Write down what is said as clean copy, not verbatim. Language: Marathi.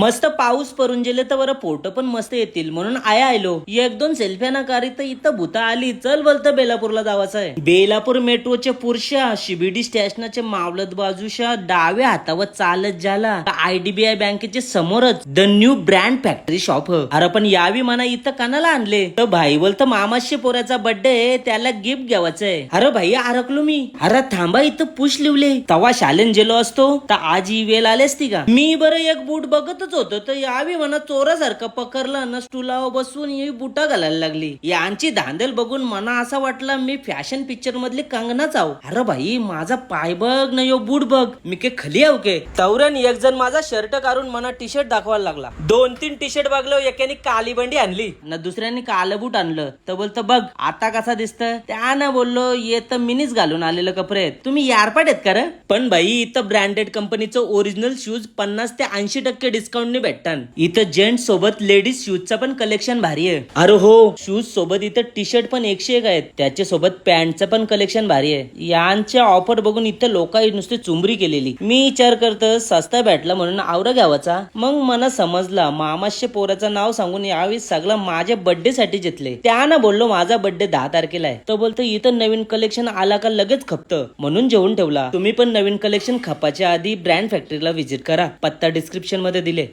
मस्त पाऊस परून गेले तर बरं फोटो पण मस्त येतील म्हणून आलो. एक दोन सेल्फ्या ना करी तर इथं भूता आली. चल बोलतं बेलापूरला जावाचं आहे. बेलापूर मेट्रोच्या पुरुषा शिबीडी स्टेशनाच्या मावलत बाजूच्या डाव्या हातावर चालत झाला IDBI बँकेच्या समोरच the new brand factory shop. अरे पण यावी म्हणा इथं कानाला आणले तर भाई बोलतं मामाशी पोराचा बर्थडे त्याला गिफ्ट घ्यावाचंय. अरे भाई अरकलो मी. अरे थांबा इथं पुश लिवले तवा शालेन गेलो असतो तर आज ही वेळ आली असती का. मी बरं एक बूट बघतच होत तर यावी म्हणा चोरासारखं पकडलं न स्टूलावर बसून ही बुटा घालायला लागली. यांची धांदल बघून मना असा वाटला मी फॅशन पिक्चर मधली कंगनाच आहो. अरे भाई माझा पाय बघ न यो बूट बघ मी के खाली आहो के. तवरन एक जण माझा शर्ट काढून मना टी शर्ट दाखवायला लागला. 2-3 टी शर्ट बघलो एकाने काली बंडी आणली न दुसऱ्याने कालं बूट आणलं तर बोलतं बघ आता कसा दिसतं. त्यानं बोललो ये तर मिनीच घालून आलेलं कपडे आहेत तुम्ही यारपाट आहेत का रे. पण भाई इथं ब्रँडेड कंपनीचं ओरिजिनल शूज 50 ते 80% डिस्काउंट ने भेटतात. इथं जेंट्स सोबत लेडीज शूजचा पण कलेक्शन भारी आहे. अरे हो शूज सोबत इथं टी शर्ट पण 101 आहेत. त्याच्या सोबत पॅन्टचं पण कलेक्शन भारी आहे. यांच्या ऑफर बघून इथं लोकांनी नुसती चुंबरी केलेली. मी विचार करतो सस्ता भेटला म्हणून आवरा घ्यावाचा. मग मला समजला मामाच्या पोराचं नाव सांगून यावेळी सगळं माझ्या बर्थडे साठी घेतले. त्यानं बोललो माझा बर्थडे 10 तारखेला आहे. तो बोलतो इथं नवीन कलेक्शन आला का लगेच खपतं म्हणून जेवून ठेवला. तुम्ही पण नवीन कलेक्शन खपाच्या आधी ब्रँड फॅक्टरीला व्हिजिट करा. पत्ता डिस्क्रिप्शन मध्ये दिले.